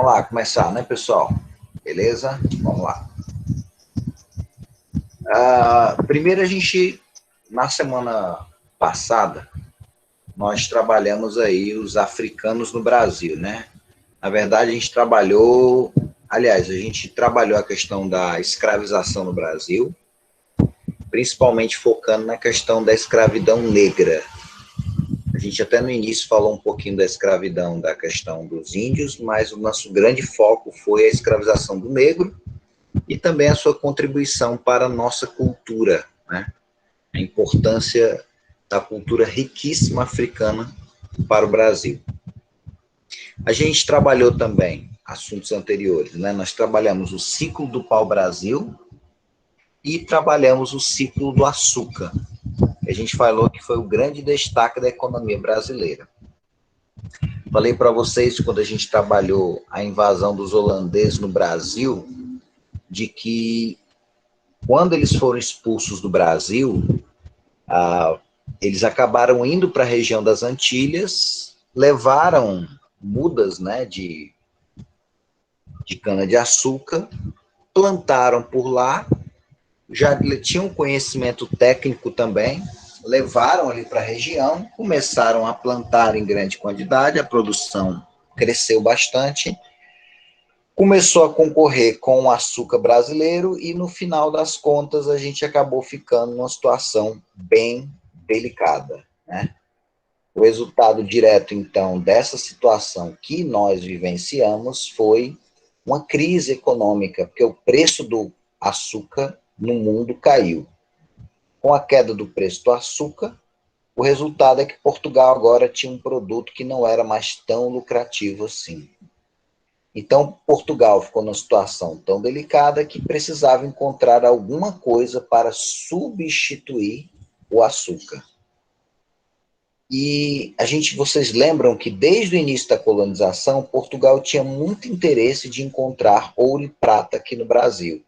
Vamos lá, começar, né, pessoal? Beleza? Vamos lá. Primeiro, na semana passada, nós trabalhamos aí os africanos no Brasil, né? Na verdade, a gente trabalhou a questão da escravização no Brasil, principalmente focando na questão da escravidão negra. A gente até no início falou um pouquinho da escravidão, da questão dos índios, mas o nosso grande foco foi a escravização do negro e também a sua contribuição para a nossa cultura, né? A importância da cultura riquíssima africana para o Brasil. A gente trabalhou também assuntos anteriores, né? Nós trabalhamos o ciclo do pau-brasil e trabalhamos o ciclo do açúcar. A gente falou que foi o grande destaque da economia brasileira. Falei para vocês, quando a gente trabalhou a invasão dos holandeses no Brasil, de que quando eles foram expulsos do Brasil, eles acabaram indo para a região das Antilhas, levaram mudas, né, de cana-de-açúcar, plantaram por lá, já tinham conhecimento técnico também, levaram ali para a região, começaram a plantar em grande quantidade, a produção cresceu bastante, começou a concorrer com o açúcar brasileiro e, no final das contas, a gente acabou ficando numa situação bem delicada, né? O resultado direto, então, dessa situação que nós vivenciamos foi uma crise econômica, porque o preço do açúcar no mundo caiu. Com a queda do preço do açúcar, o resultado é que Portugal agora tinha um produto que não era mais tão lucrativo assim. Então, Portugal ficou numa situação tão delicada que precisava encontrar alguma coisa para substituir o açúcar. E vocês lembram que desde o início da colonização, Portugal tinha muito interesse de encontrar ouro e prata aqui no Brasil.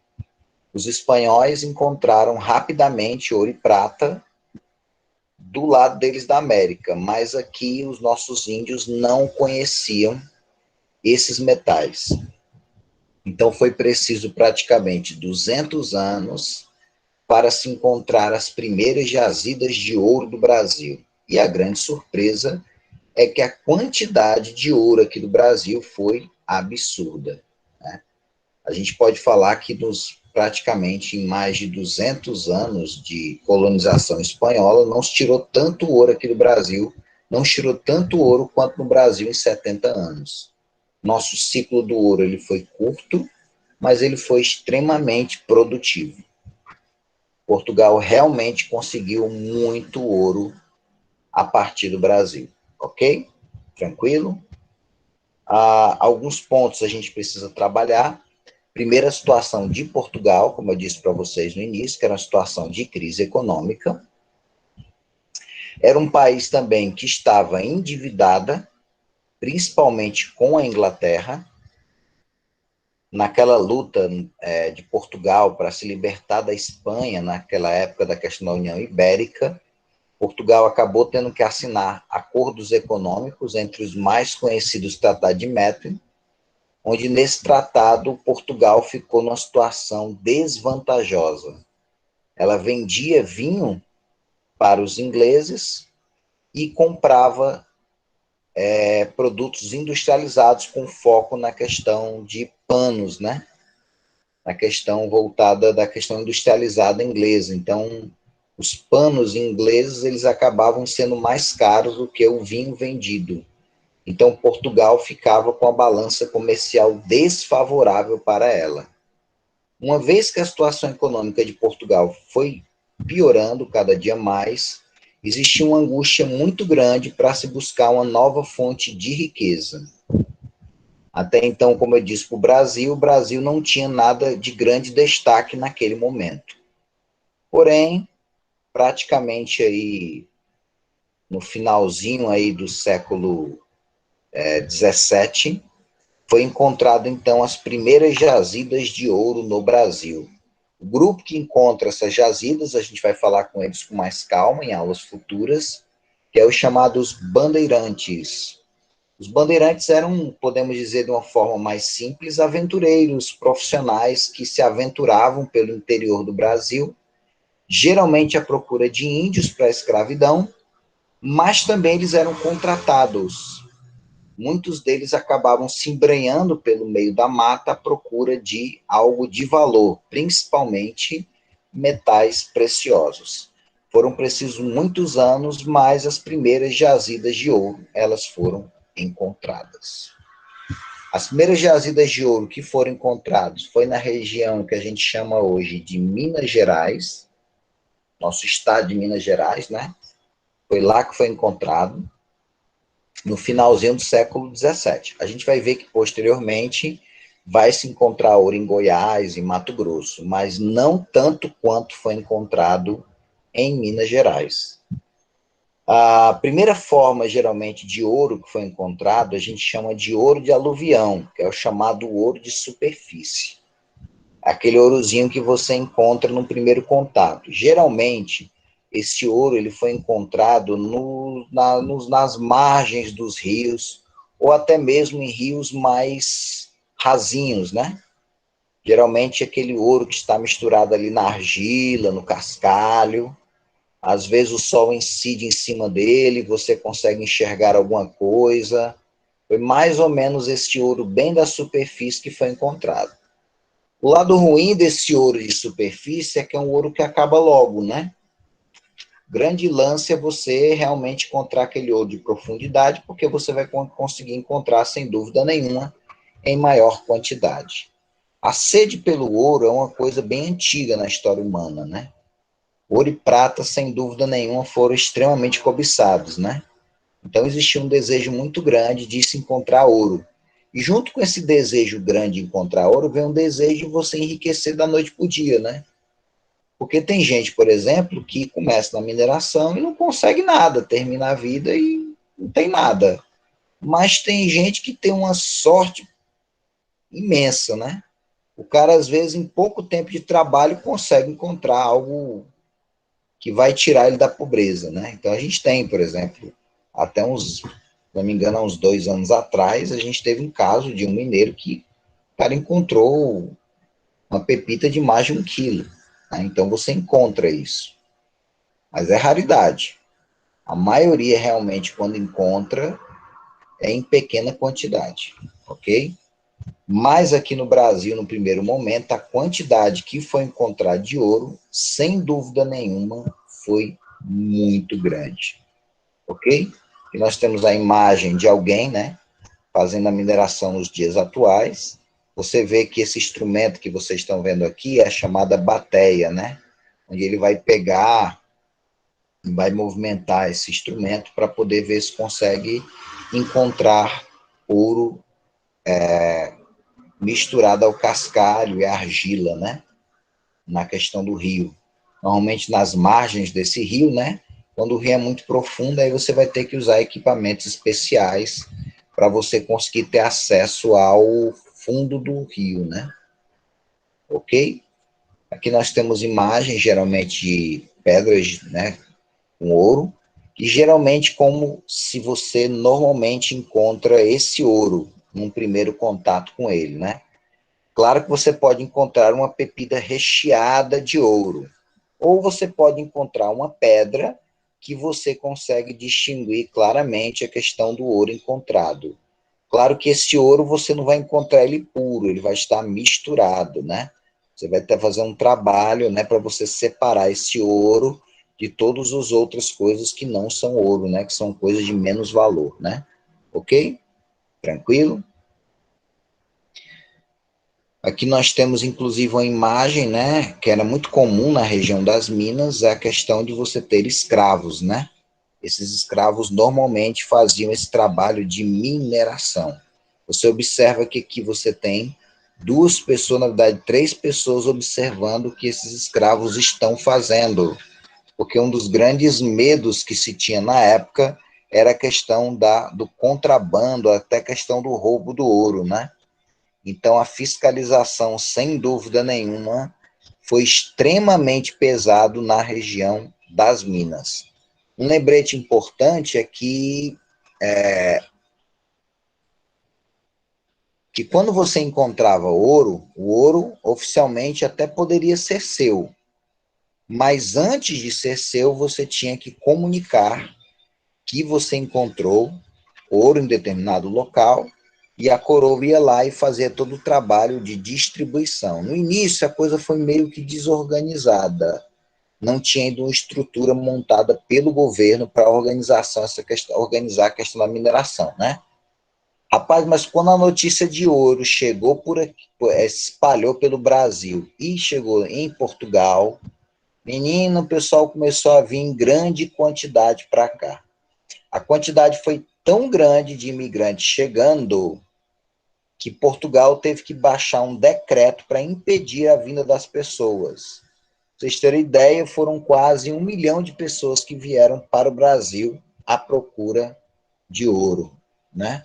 Os espanhóis encontraram rapidamente ouro e prata do lado deles da América, mas aqui os nossos índios não conheciam esses metais. Então foi preciso praticamente 200 anos para se encontrar as primeiras jazidas de ouro do Brasil. E a grande surpresa é que a quantidade de ouro aqui do Brasil foi absurda, né? A gente pode falar que praticamente em mais de 200 anos de colonização espanhola, não se tirou tanto ouro aqui do Brasil, não se tirou tanto ouro quanto no Brasil em 70 anos. Nosso ciclo do ouro ele foi curto, mas ele foi extremamente produtivo. Portugal realmente conseguiu muito ouro a partir do Brasil, ok? Tranquilo? Alguns pontos a gente precisa trabalhar. Primeira situação de Portugal, como eu disse para vocês no início, que era uma situação de crise econômica. Era um país também que estava endividada, principalmente com a Inglaterra, naquela luta de Portugal para se libertar da Espanha, naquela época da questão da União Ibérica. Portugal acabou tendo que assinar acordos econômicos, entre os mais conhecidos, o Tratado de Methuen, onde nesse tratado Portugal ficou numa situação desvantajosa. Ela vendia vinho para os ingleses e comprava produtos industrializados com foco na questão de panos, né? Na questão voltada da questão industrializada inglesa. Então, os panos ingleses eles acabavam sendo mais caros do que o vinho vendido. Então, Portugal ficava com a balança comercial desfavorável para ela. Uma vez que a situação econômica de Portugal foi piorando cada dia mais, existia uma angústia muito grande para se buscar uma nova fonte de riqueza. Até então, como eu disse, para o Brasil não tinha nada de grande destaque naquele momento. Porém, praticamente aí no finalzinho aí do século 17, foi encontrado então as primeiras jazidas de ouro no Brasil. O grupo que encontra essas jazidas, a gente vai falar com eles com mais calma em aulas futuras, que é os chamados bandeirantes. Os bandeirantes eram, podemos dizer de uma forma mais simples, aventureiros profissionais que se aventuravam pelo interior do Brasil, geralmente à procura de índios para a escravidão, mas também eles eram contratados. Muitos deles acabavam se embrenhando pelo meio da mata à procura de algo de valor, principalmente metais preciosos. Foram precisos muitos anos, mas as primeiras jazidas de ouro, elas foram encontradas. As primeiras jazidas de ouro que foram encontradas foi na região que a gente chama hoje de Minas Gerais, nosso estado de Minas Gerais, né? Foi lá que foi encontrado, no finalzinho do século XVII. A gente vai ver que, posteriormente, vai se encontrar ouro em Goiás, em Mato Grosso, mas não tanto quanto foi encontrado em Minas Gerais. A primeira forma, geralmente, de ouro que foi encontrado, a gente chama de ouro de aluvião, que é o chamado ouro de superfície. Aquele ourozinho que você encontra no primeiro contato. Geralmente, esse ouro ele foi encontrado nas margens dos rios, ou até mesmo em rios mais rasinhos, né? Geralmente, aquele ouro que está misturado ali na argila, no cascalho. Às vezes o sol incide em cima dele, você consegue enxergar alguma coisa. Foi mais ou menos esse ouro bem da superfície que foi encontrado. O lado ruim desse ouro de superfície é que é um ouro que acaba logo, né? Grande lance é você realmente encontrar aquele ouro de profundidade, porque você vai conseguir encontrar, sem dúvida nenhuma, em maior quantidade. A sede pelo ouro é uma coisa bem antiga na história humana, né? Ouro e prata, sem dúvida nenhuma, foram extremamente cobiçados, né? Então existia um desejo muito grande de se encontrar ouro. E junto com esse desejo grande de encontrar ouro, vem um desejo de você enriquecer da noite para o dia, né? Porque tem gente, por exemplo, que começa na mineração e não consegue nada, termina a vida e não tem nada. Mas tem gente que tem uma sorte imensa, né? O cara, às vezes, em pouco tempo de trabalho, consegue encontrar algo que vai tirar ele da pobreza, né? Então a gente tem, por exemplo, até uns, se não me engano, há uns 2 anos atrás, a gente teve um caso de um mineiro que o cara encontrou uma pepita de mais de 1 quilo. Né? Então você encontra isso. Mas é raridade. A maioria realmente, quando encontra, é em pequena quantidade, ok? Mas aqui no Brasil, no primeiro momento, a quantidade que foi encontrada de ouro, sem dúvida nenhuma, foi muito grande, ok? E nós temos a imagem de alguém, né, fazendo a mineração nos dias atuais. Você vê que esse instrumento que vocês estão vendo aqui é a chamada bateia, né? Onde ele vai pegar, vai movimentar esse instrumento para poder ver se consegue encontrar ouro misturado ao cascalho e à argila, né? Na questão do rio. Normalmente nas margens desse rio, né? Quando o rio é muito profundo, aí você vai ter que usar equipamentos especiais para você conseguir ter acesso ao fundo do rio, né? Ok? Aqui nós temos imagens, geralmente, de pedras, né? Com ouro, e geralmente como se você normalmente encontra esse ouro num primeiro contato com ele, né? Claro que você pode encontrar uma pepita recheada de ouro, ou você pode encontrar uma pedra que você consegue distinguir claramente a questão do ouro encontrado. Claro que esse ouro você não vai encontrar ele puro, ele vai estar misturado, né? Você vai ter que fazer um trabalho, né, para você separar esse ouro de todas as outras coisas que não são ouro, né, que são coisas de menos valor, né? Ok? Tranquilo? Aqui nós temos, inclusive, uma imagem, né, que era muito comum na região das Minas, é a questão de você ter escravos, né? Esses escravos normalmente faziam esse trabalho de mineração. Você observa que aqui você tem 2 pessoas, na verdade, 3 pessoas observando o que esses escravos estão fazendo. Porque um dos grandes medos que se tinha na época era a questão do contrabando, até a questão do roubo do ouro, né? Então, a fiscalização, sem dúvida nenhuma, foi extremamente pesado na região das Minas. Um lembrete importante é que que quando você encontrava ouro, o ouro oficialmente até poderia ser seu, mas antes de ser seu, você tinha que comunicar que você encontrou ouro em determinado local, e a coroa ia lá e fazia todo o trabalho de distribuição. No início, a coisa foi meio que desorganizada, não tinha ainda uma estrutura montada pelo governo para organizar a questão da mineração, né? Rapaz, mas quando a notícia de ouro chegou por aqui, espalhou pelo Brasil e chegou em Portugal, menino, o pessoal começou a vir em grande quantidade para cá. A quantidade foi tão grande de imigrantes chegando que Portugal teve que baixar um decreto para impedir a vinda das pessoas. Pra vocês terem ideia, foram quase 1 milhão de pessoas que vieram para o Brasil à procura de ouro, né?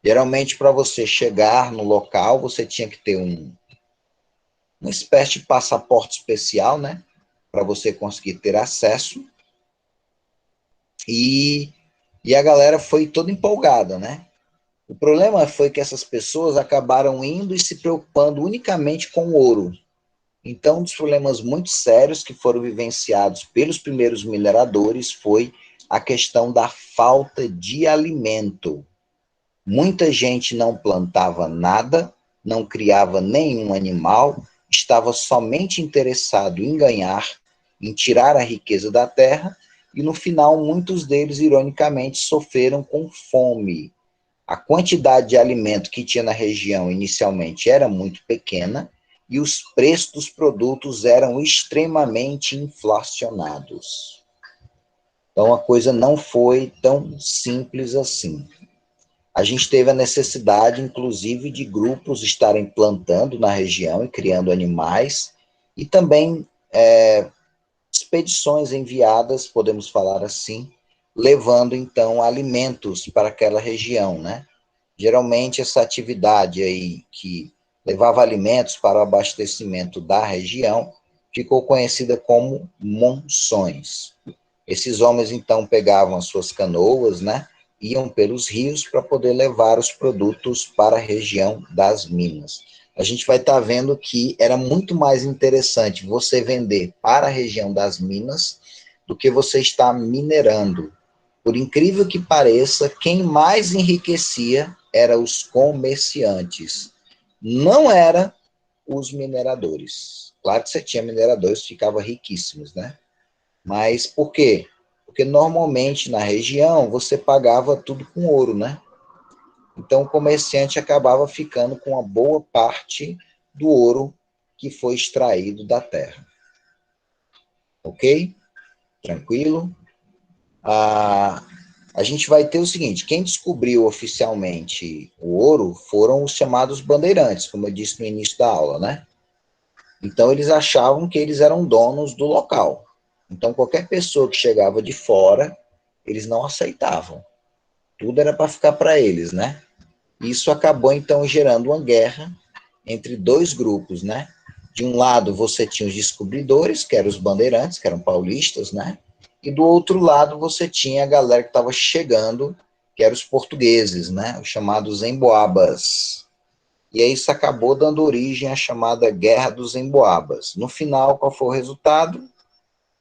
Geralmente, para você chegar no local, você tinha que ter uma espécie de passaporte especial, né? Para você conseguir ter acesso. E a galera foi toda empolgada, né? O problema foi que essas pessoas acabaram indo e se preocupando unicamente com o ouro. Então, um dos problemas muito sérios que foram vivenciados pelos primeiros mineradores foi a questão da falta de alimento. Muita gente não plantava nada, não criava nenhum animal, estava somente interessado em ganhar, em tirar a riqueza da terra, e no final muitos deles, ironicamente, sofreram com fome. A quantidade de alimento que tinha na região inicialmente era muito pequena e os preços dos produtos eram extremamente inflacionados. Então a coisa não foi tão simples assim. A gente teve a necessidade, inclusive, de grupos estarem plantando na região e criando animais, e também expedições enviadas, podemos falar assim, levando, então, alimentos para aquela região, né? Geralmente, essa atividade aí, que levava alimentos para o abastecimento da região, ficou conhecida como monções. Esses homens, então, pegavam as suas canoas, né? Iam pelos rios para poder levar os produtos para a região das minas. A gente vai estar vendo que era muito mais interessante você vender para a região das minas do que você estar minerando. Por incrível que pareça, quem mais enriquecia eram os comerciantes. Não era os mineradores. Claro que você tinha mineradores que ficavam riquíssimos, né? Mas por quê? Porque normalmente na região você pagava tudo com ouro, né? Então o comerciante acabava ficando com uma boa parte do ouro que foi extraído da terra. Ok? Tranquilo? A gente vai ter o seguinte: quem descobriu oficialmente o ouro foram os chamados bandeirantes, como eu disse no início da aula, né? Então eles achavam que eles eram donos do local. Então qualquer pessoa que chegava de fora, eles não aceitavam. Tudo era para ficar para eles, né? Isso acabou então gerando uma guerra entre dois grupos, né? De um lado você tinha os descobridores, que eram os bandeirantes, que eram paulistas, né? E do outro lado você tinha a galera que estava chegando, que eram os portugueses, né? Os chamados emboabas. E aí isso acabou dando origem à chamada Guerra dos Emboabas. No final, qual foi o resultado?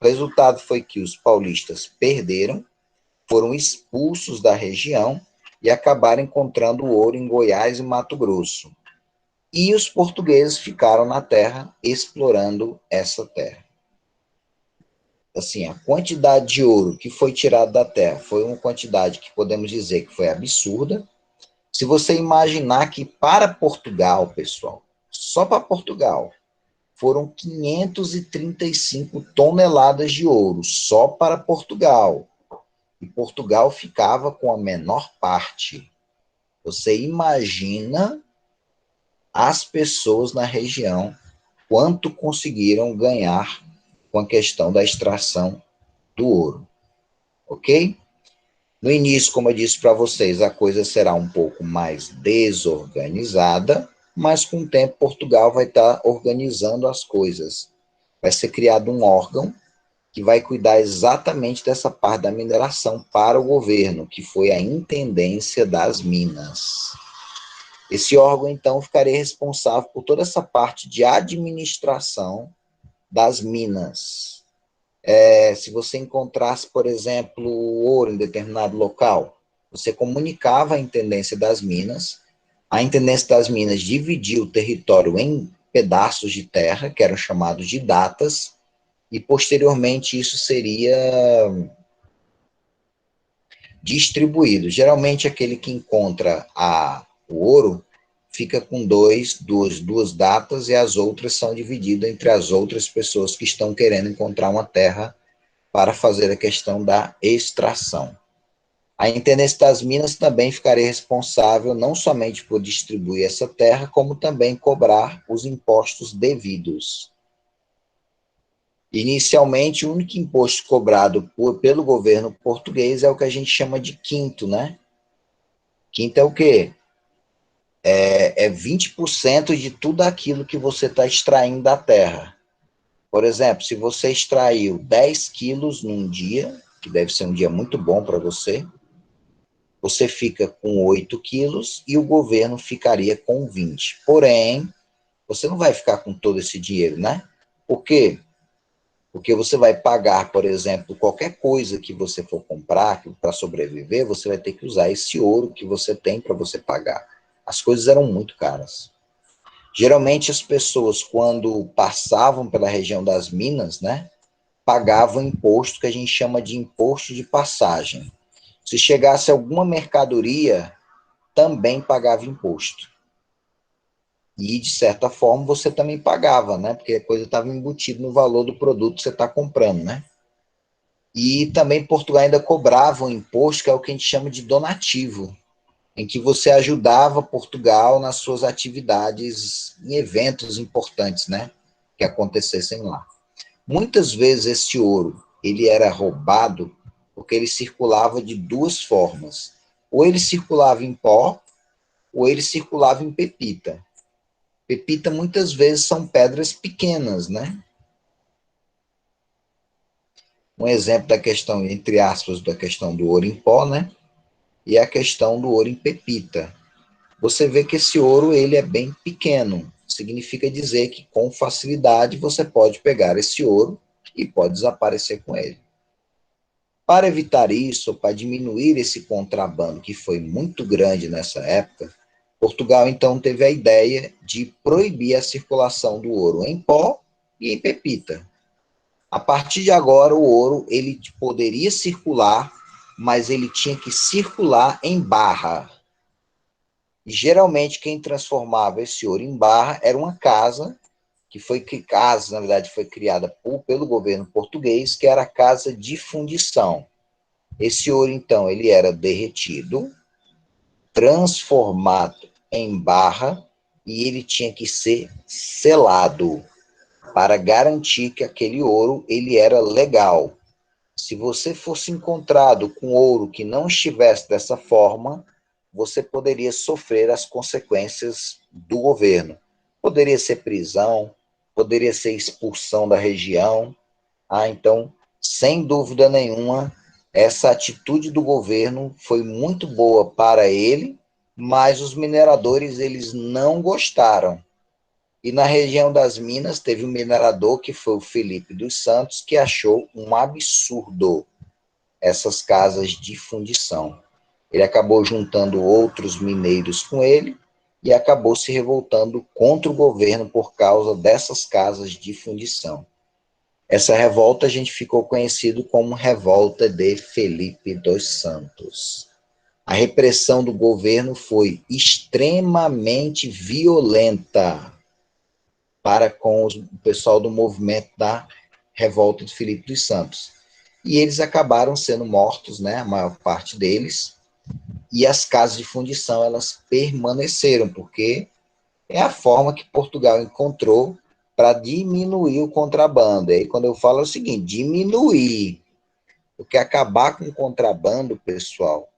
O resultado foi que os paulistas perderam, foram expulsos da região e acabaram encontrando ouro em Goiás e Mato Grosso. E os portugueses ficaram na terra explorando essa terra. Assim, a quantidade de ouro que foi tirado da terra foi uma quantidade que podemos dizer que foi absurda. Se você imaginar que para Portugal, pessoal, só para Portugal, foram 535 toneladas de ouro, só para Portugal. E Portugal ficava com a menor parte. Você imagina as pessoas na região quanto conseguiram ganhar com a questão da extração do ouro, ok? No início, como eu disse para vocês, a coisa será um pouco mais desorganizada, mas com o tempo Portugal vai estar organizando as coisas. Vai ser criado um órgão que vai cuidar exatamente dessa parte da mineração para o governo, que foi a Intendência das Minas. Esse órgão, então, ficaria responsável por toda essa parte de administração das minas. Se você encontrasse, por exemplo, ouro em determinado local, você comunicava a intendência das minas, a intendência das minas dividia o território em pedaços de terra, que eram chamados de datas, e posteriormente isso seria distribuído. Geralmente aquele que encontra o ouro fica com duas datas e as outras são divididas entre as outras pessoas que estão querendo encontrar uma terra para fazer a questão da extração. A Intendência das Minas também ficaria responsável não somente por distribuir essa terra, como também cobrar os impostos devidos. Inicialmente, o único imposto cobrado pelo governo português é o que a gente chama de quinto, né? Quinto é o quê? É 20% de tudo aquilo que você está extraindo da terra. Por exemplo, se você extraiu 10 quilos num dia, que deve ser um dia muito bom para você, você fica com 8 quilos e o governo ficaria com 20. Porém, você não vai ficar com todo esse dinheiro, né? Por quê? Porque você vai pagar, por exemplo, qualquer coisa que você for comprar para sobreviver, você vai ter que usar esse ouro que você tem para você pagar. As coisas eram muito caras. Geralmente as pessoas, quando passavam pela região das minas, né, pagavam imposto que a gente chama de imposto de passagem. Se chegasse alguma mercadoria, também pagava imposto. E, de certa forma, você também pagava, né? Porque a coisa estava embutida no valor do produto que você está comprando, né? E também Portugal ainda cobrava um imposto que é o que a gente chama de donativo, em que você ajudava Portugal nas suas atividades em eventos importantes, né? Que acontecessem lá. Muitas vezes esse ouro, ele era roubado porque ele circulava de duas formas. Ou ele circulava em pó, ou ele circulava em pepita. Pepita muitas vezes são pedras pequenas, né? Um exemplo da questão, entre aspas, da questão do ouro em pó, né? E a questão do ouro em pepita. Você vê que esse ouro ele é bem pequeno. Significa dizer que com facilidade você pode pegar esse ouro e pode desaparecer com ele. Para evitar isso, para diminuir esse contrabando que foi muito grande nessa época, Portugal então teve a ideia de proibir a circulação do ouro em pó e em pepita. A partir de agora, o ouro ele poderia circular, mas ele tinha que circular em barra. E geralmente quem transformava esse ouro em barra era uma casa, na verdade, foi criada pelo governo português, que era a casa de fundição. Esse ouro, então, ele era derretido, transformado em barra, e ele tinha que ser selado para garantir que aquele ouro ele era legal. Se você fosse encontrado com ouro que não estivesse dessa forma, você poderia sofrer as consequências do governo. Poderia ser prisão, poderia ser expulsão da região. Então, sem dúvida nenhuma, essa atitude do governo foi muito boa para ele, mas os mineradores eles não gostaram. E na região das Minas teve um minerador que foi o Felipe dos Santos, que achou um absurdo essas casas de fundição. Ele acabou juntando outros mineiros com ele e acabou se revoltando contra o governo por causa dessas casas de fundição. Essa revolta a gente ficou conhecido como Revolta de Felipe dos Santos. A repressão do governo foi extremamente violenta para com o pessoal do movimento da Revolta de Felipe dos Santos. E eles acabaram sendo mortos, né, a maior parte deles, e as casas de fundição elas permaneceram, porque é a forma que Portugal encontrou para diminuir o contrabando. E aí, quando eu falo é o seguinte, diminuir, porque acabar com o contrabando, pessoal,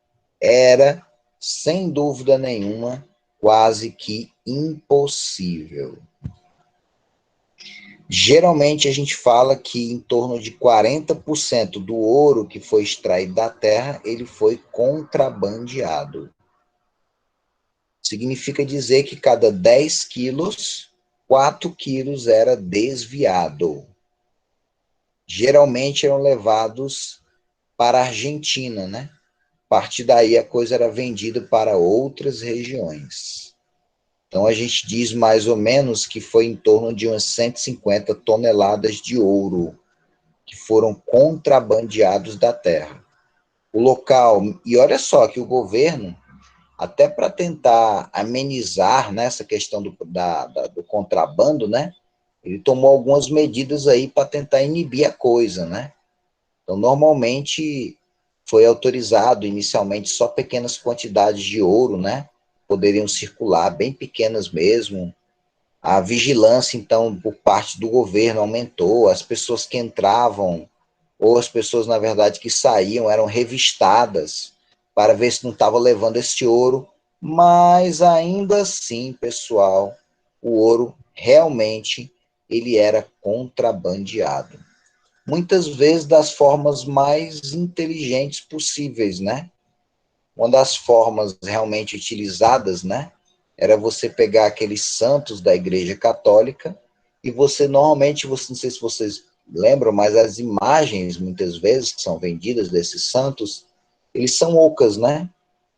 era, sem dúvida nenhuma, quase que impossível. Geralmente a gente fala que em torno de 40% do ouro que foi extraído da terra, ele foi contrabandeado. significa dizer que cada 10 quilos, 4 quilos era desviado. Geralmente eram levados para a Argentina, né? A partir daí a coisa era vendida para outras regiões. Então a gente diz mais ou menos que foi em torno de umas 150 toneladas de ouro que foram contrabandeados da terra. O local, e olha só que o governo, até para tentar amenizar, né, essa questão do contrabando, né, ele tomou algumas medidas aí para tentar inibir a coisa, né? Então, normalmente foi autorizado inicialmente só pequenas quantidades de ouro, né? Poderiam circular, bem pequenas mesmo. A vigilância, então, por parte do governo aumentou, as pessoas que entravam, ou as pessoas, na verdade, que saíam, eram revistadas para ver se não estava levando esse ouro, mas ainda assim, pessoal, o ouro realmente ele era contrabandeado. Muitas vezes das formas mais inteligentes possíveis, né? Uma das formas realmente utilizadas, né, era você pegar aqueles santos da Igreja Católica e você normalmente, não sei se vocês lembram, mas as imagens muitas vezes que são vendidas desses santos, eles são ocas, né?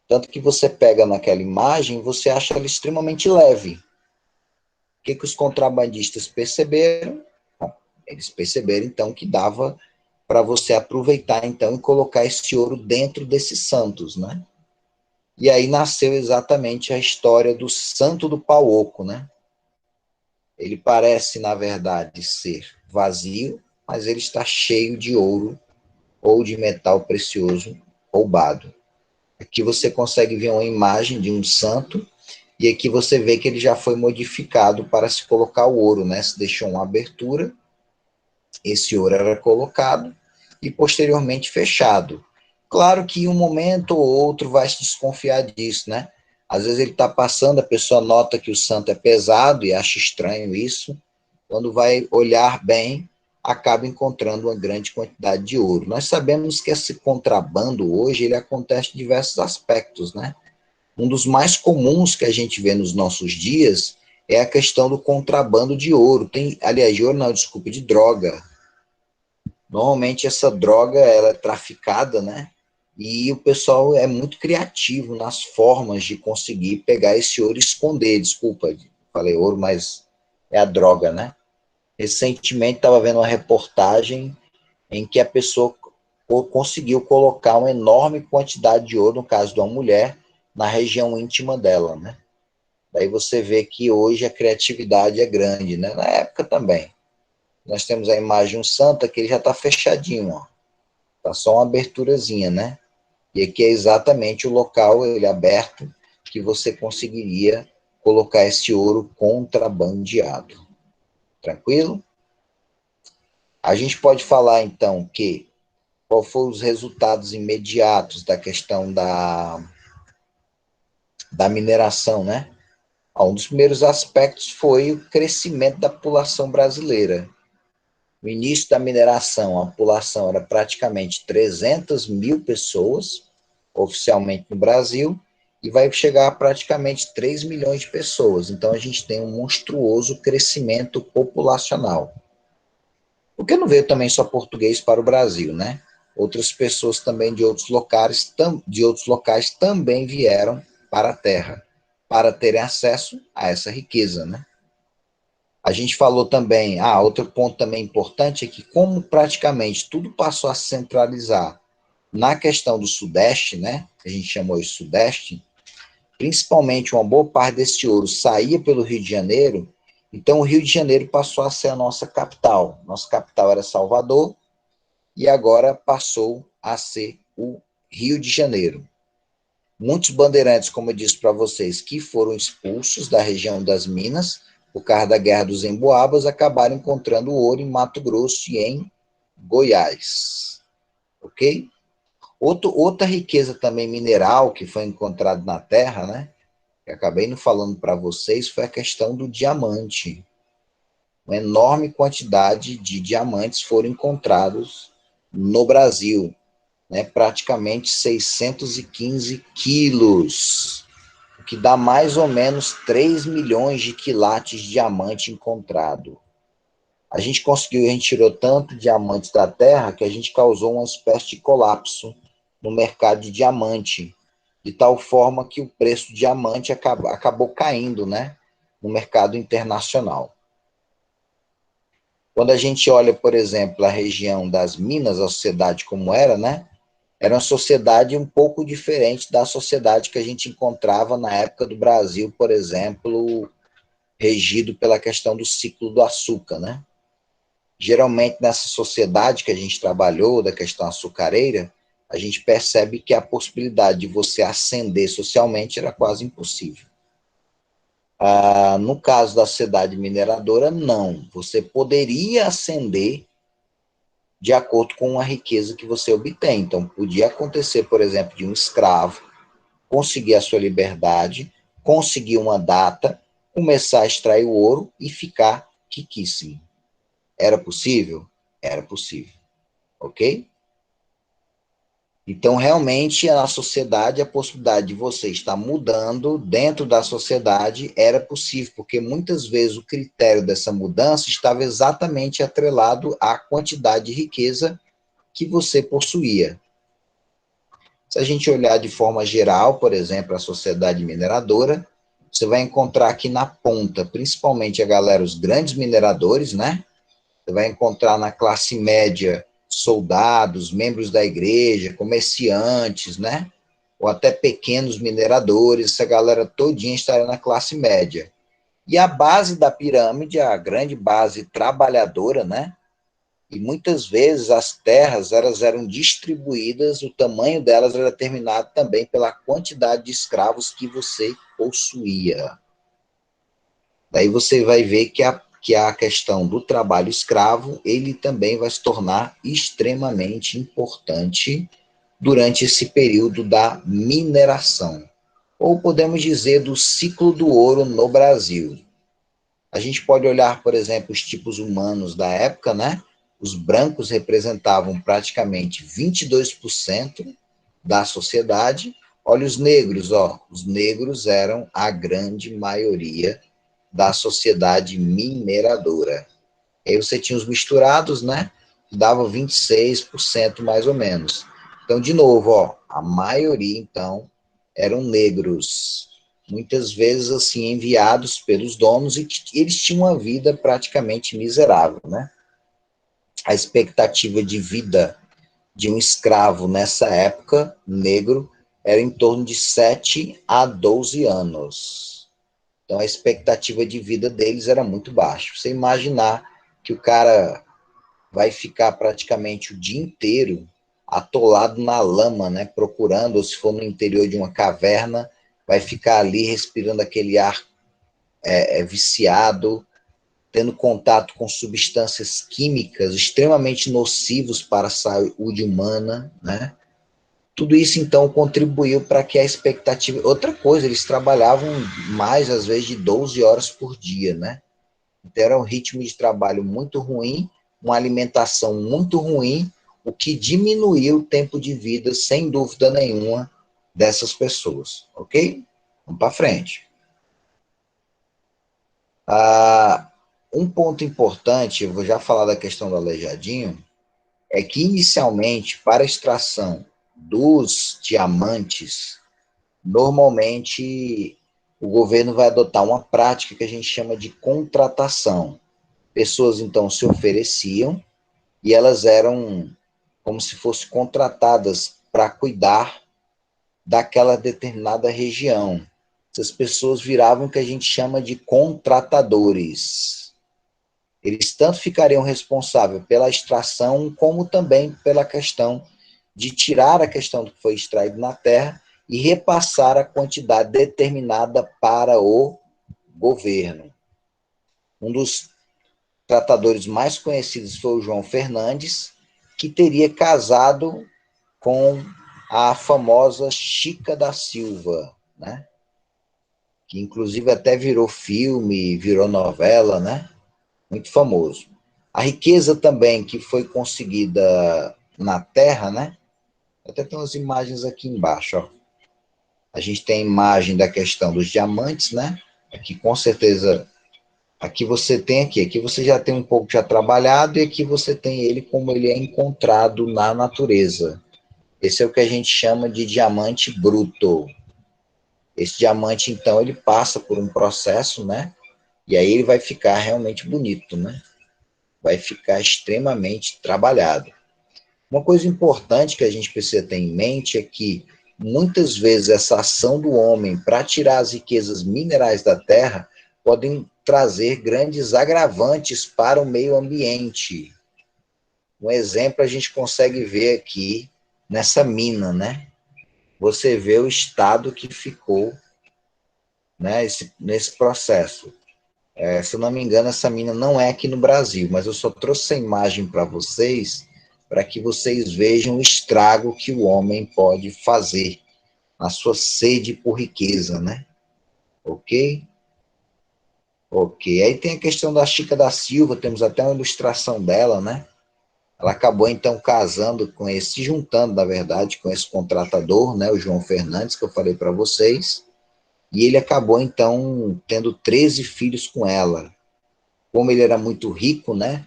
Tanto que você pega naquela imagem, você acha ela extremamente leve. O que os contrabandistas perceberam? Eles perceberam então que dava para você aproveitar então e colocar esse ouro dentro desses santos, né? E aí nasceu exatamente a história do Santo do Pau Oco, né? Ele parece, na verdade, ser vazio, mas ele está cheio de ouro ou de metal precioso roubado. Aqui você consegue ver uma imagem de um santo, e aqui você vê que ele já foi modificado para se colocar o ouro, né? Se deixou uma abertura, esse ouro era colocado e posteriormente fechado. Claro que em um momento ou outro vai se desconfiar disso, né? Às vezes ele está passando, a pessoa nota que o santo é pesado e acha estranho isso. Quando vai olhar bem, acaba encontrando uma grande quantidade de ouro. Nós sabemos que esse contrabando hoje ele acontece em diversos aspectos, né? Um dos mais comuns que a gente vê nos nossos dias é a questão do contrabando de ouro. Aliás, de ouro não, desculpe, de droga. Normalmente essa droga ela é traficada, né? E o pessoal é muito criativo nas formas de conseguir pegar esse ouro e esconder. Desculpa, falei ouro, mas é a droga, né? Recentemente estava vendo uma reportagem em que a pessoa conseguiu colocar uma enorme quantidade de ouro, no caso de uma mulher, na região íntima dela, né? Daí você vê que hoje a criatividade é grande, né? Na época também. Nós temos a imagem de um santo que ele já está fechadinho, ó. Tá só uma aberturazinha, né? E aqui é exatamente o local, ele aberto, que você conseguiria colocar esse ouro contrabandeado. Tranquilo? A gente pode falar, então, que qual foram os resultados imediatos da questão da mineração, né? Um dos primeiros aspectos foi o crescimento da população brasileira. No início da mineração, a população era praticamente 300 mil pessoas, oficialmente no Brasil, e vai chegar a praticamente 3 milhões de pessoas. Então, a gente tem um monstruoso crescimento populacional. Porque não veio também só português para o Brasil, né? Outras pessoas também de outros locais também vieram para a Terra, para terem acesso a essa riqueza, né? A gente falou também, outro ponto também importante é que como praticamente tudo passou a centralizar na questão do Sudeste, né, que a gente chamou de Sudeste, principalmente uma boa parte desse ouro saía pelo Rio de Janeiro, então o Rio de Janeiro passou a ser a nossa capital. Nossa capital era Salvador e agora passou a ser o Rio de Janeiro. Muitos bandeirantes, como eu disse para vocês, que foram expulsos da região das Minas, por causa da Guerra dos Emboabas, acabaram encontrando ouro em Mato Grosso e em Goiás. Ok? Outra riqueza também mineral que foi encontrada na Terra, né? Que acabei não falando para vocês, foi a questão do diamante. Uma enorme quantidade de diamantes foram encontrados no Brasil, né? Praticamente 615 quilos. que dá mais ou menos 3 milhões de quilates de diamante encontrado. A gente tirou tanto diamante da Terra que a gente causou uma espécie de colapso no mercado de diamante, de tal forma que o preço do diamante acabou caindo, né, no mercado internacional. Quando a gente olha, por exemplo, a região das Minas, a sociedade como era, né, era uma sociedade um pouco diferente da sociedade que a gente encontrava na época do Brasil, por exemplo, regido pela questão do ciclo do açúcar, né? Geralmente, nessa sociedade que a gente trabalhou, da questão açucareira, a gente percebe que a possibilidade de você ascender socialmente era quase impossível. No caso da sociedade mineradora, não. Você poderia ascender de acordo com a riqueza que você obtém. Então, podia acontecer, por exemplo, de um escravo conseguir a sua liberdade, conseguir uma data, começar a extrair o ouro e ficar riquíssimo. Era possível? Era possível. Ok? Então, realmente, na sociedade, a possibilidade de você estar mudando dentro da sociedade era possível, porque muitas vezes o critério dessa mudança estava exatamente atrelado à quantidade de riqueza que você possuía. Se a gente olhar de forma geral, por exemplo, a sociedade mineradora, você vai encontrar aqui na ponta, principalmente a galera, os grandes mineradores, né? Você vai encontrar na classe média soldados, membros da igreja, comerciantes, né? Ou até pequenos mineradores, essa galera todinha estaria na classe média. E a base da pirâmide, a grande base trabalhadora, né? E muitas vezes as terras elas eram distribuídas, o tamanho delas era determinado também pela quantidade de escravos que você possuía. Daí você vai ver que a questão do trabalho escravo, ele também vai se tornar extremamente importante durante esse período da mineração, ou podemos dizer do ciclo do ouro no Brasil. A gente pode olhar, por exemplo, os tipos humanos da época, né? Os brancos representavam praticamente 22% da sociedade. Olha os negros, ó. Os negros eram a grande maioria da sociedade mineradora. Aí você tinha os misturados, né? Que dava 26% mais ou menos. Então, de novo, ó, a maioria, então, eram negros. Muitas vezes, assim, enviados pelos donos e que eles tinham uma vida praticamente miserável, né? A expectativa de vida de um escravo nessa época, negro, era em torno de 7 a 12 anos. Então, a expectativa de vida deles era muito baixa. Você imaginar que o cara vai ficar praticamente o dia inteiro atolado na lama, né, procurando, ou se for no interior de uma caverna, vai ficar ali respirando aquele ar viciado, tendo contato com substâncias químicas extremamente nocivos para a saúde humana, né? Tudo isso, então, contribuiu para que a expectativa... Outra coisa, eles trabalhavam mais, às vezes, de 12 horas por dia, né? Então, era um ritmo de trabalho muito ruim, uma alimentação muito ruim, o que diminuiu o tempo de vida, sem dúvida nenhuma, dessas pessoas, ok? Vamos para frente. Um ponto importante, eu vou já falar da questão do aleijadinho, é que, inicialmente, para a extração dos diamantes, normalmente o governo vai adotar uma prática que a gente chama de contratação. Pessoas, então, se ofereciam e elas eram como se fossem contratadas para cuidar daquela determinada região. Essas pessoas viravam o que a gente chama de contratadores. Eles tanto ficariam responsáveis pela extração, como também pela questão de tirar a questão do que foi extraído na terra e repassar a quantidade determinada para o governo. Um dos tratadores mais conhecidos foi o João Fernandes, que teria casado com a famosa Chica da Silva, né? Que inclusive até virou filme, virou novela, né? Muito famoso. A riqueza também que foi conseguida na Terra, né? Até tem umas imagens aqui embaixo, ó. A gente tem a imagem da questão dos diamantes, né? Aqui, com certeza, aqui você tem aqui você já tem um pouco já trabalhado, e aqui você tem ele como ele é encontrado na natureza. Esse é o que a gente chama de diamante bruto. Esse diamante, então, ele passa por um processo, né? E aí ele vai ficar realmente bonito, né? Vai ficar extremamente trabalhado. Uma coisa importante que a gente precisa ter em mente é que muitas vezes essa ação do homem para tirar as riquezas minerais da terra podem trazer grandes agravantes para o meio ambiente. Um exemplo a gente consegue ver aqui nessa mina, né? Você vê o estado que ficou, né, nesse processo. Se eu não me engano, essa mina não é aqui no Brasil, mas eu só trouxe essa imagem para que vocês vejam o estrago que o homem pode fazer na sua sede por riqueza, né? Ok? Ok. Aí tem a questão da Chica da Silva, temos até uma ilustração dela, né? Ela acabou, então, casando com esse, se juntando, na verdade, com esse contratador, né, o João Fernandes, que eu falei para vocês, e ele acabou, então, tendo 13 filhos com ela. Como ele era muito rico, né?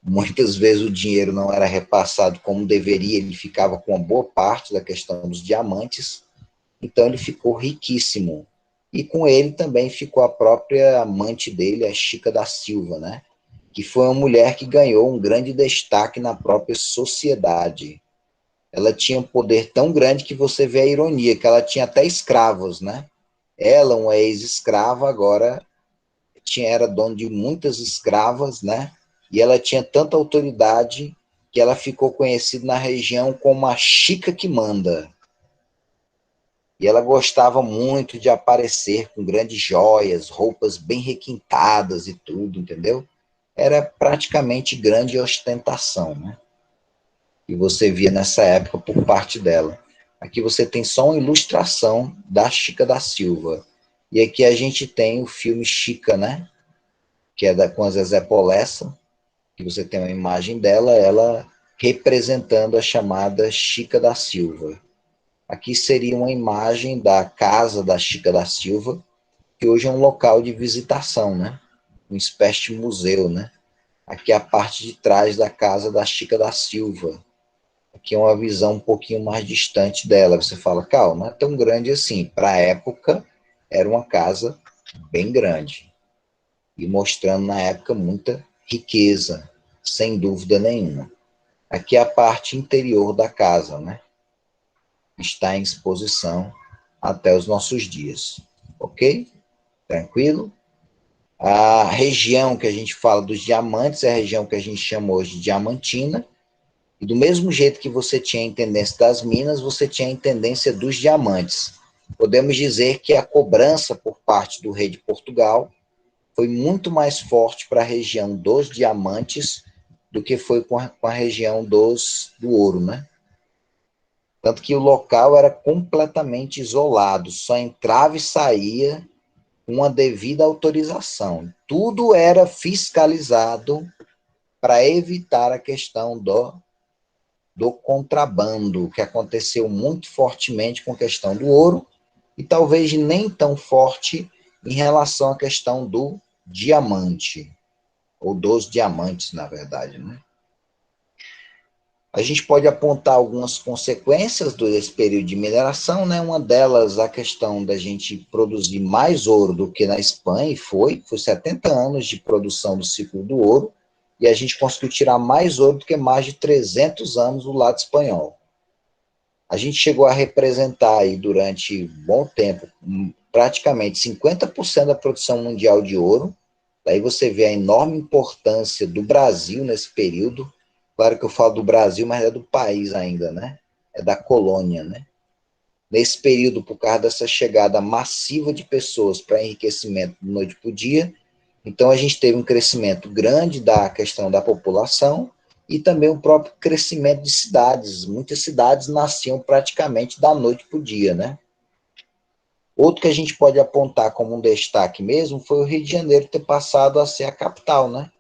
Muitas vezes o dinheiro não era repassado como deveria, ele ficava com uma boa parte da questão dos diamantes, então ele ficou riquíssimo. E com ele também ficou a própria amante dele, a Chica da Silva, né? Que foi uma mulher que ganhou um grande destaque na própria sociedade. Ela tinha um poder tão grande que você vê a ironia, que ela tinha até escravos, né? Ela, uma ex-escrava, agora era dona de muitas escravas, né? E ela tinha tanta autoridade que ela ficou conhecida na região como a Chica que manda. E ela gostava muito de aparecer com grandes joias, roupas bem requintadas e tudo, entendeu? Era praticamente grande ostentação, né? E você via nessa época por parte dela. Aqui você tem só uma ilustração da Chica da Silva. E aqui a gente tem o filme Chica, né? Que é com a Zezé Polessa, que você tem uma imagem dela, ela representando a chamada Chica da Silva. Aqui seria uma imagem da casa da Chica da Silva, que hoje é um local de visitação, né? Uma espécie de museu, né? Aqui é a parte de trás da casa da Chica da Silva. Aqui é uma visão um pouquinho mais distante dela. Você fala, calma, não é tão grande assim. Para a época, era uma casa bem grande. E mostrando, na época, muita riqueza, sem dúvida nenhuma. Aqui é a parte interior da casa, né? Está em exposição até os nossos dias. Ok? Tranquilo? A região que a gente fala dos diamantes é a região que a gente chama hoje de Diamantina. E do mesmo jeito que você tinha a intendência das minas, você tinha a intendência dos diamantes. Podemos dizer que a cobrança por parte do rei de Portugal foi muito mais forte para a região dos diamantes do que foi com a região do ouro, né? Tanto que o local era completamente isolado, só entrava e saía com uma devida autorização. Tudo era fiscalizado para evitar a questão do contrabando, que aconteceu muito fortemente com a questão do ouro, e talvez nem tão forte em relação à questão do diamante, ou dos diamantes, na verdade, né? A gente pode apontar algumas consequências desse período de mineração, né? Uma delas, a questão da gente produzir mais ouro do que na Espanha, e foi 70 anos de produção do ciclo do ouro, e a gente conseguiu tirar mais ouro do que mais de 300 anos do lado espanhol. A gente chegou a representar aí durante um bom tempo, praticamente 50% da produção mundial de ouro. Daí você vê a enorme importância do Brasil nesse período. Claro que eu falo do Brasil, mas é do país ainda, né? É da colônia, né? Nesse período, por causa dessa chegada massiva de pessoas para enriquecimento de noite para o dia, então a gente teve um crescimento grande da questão da população e também o próprio crescimento de cidades. Muitas cidades nasciam praticamente da noite para o dia, né? Outro que a gente pode apontar como um destaque mesmo foi o Rio de Janeiro ter passado a ser a capital, né?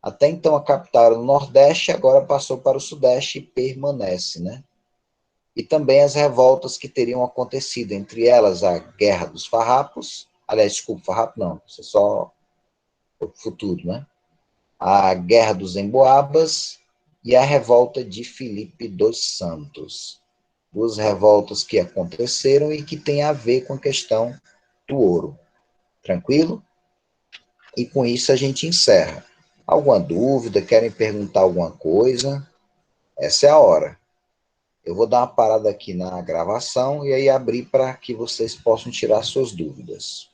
Até então a capital era no Nordeste, agora passou para o Sudeste e permanece, né? e também as revoltas que teriam acontecido, entre elas a Guerra dos Farrapos, aliás, desculpa, Farrapo não, isso é só o futuro, né? A Guerra dos Emboabas e a Revolta de Filipe dos Santos. Duas revoltas que aconteceram e que têm a ver com a questão do ouro. Tranquilo? E com isso a gente encerra. Alguma dúvida? Querem perguntar alguma coisa? Essa é a hora. Eu vou dar uma parada aqui na gravação e aí abrir para que vocês possam tirar suas dúvidas.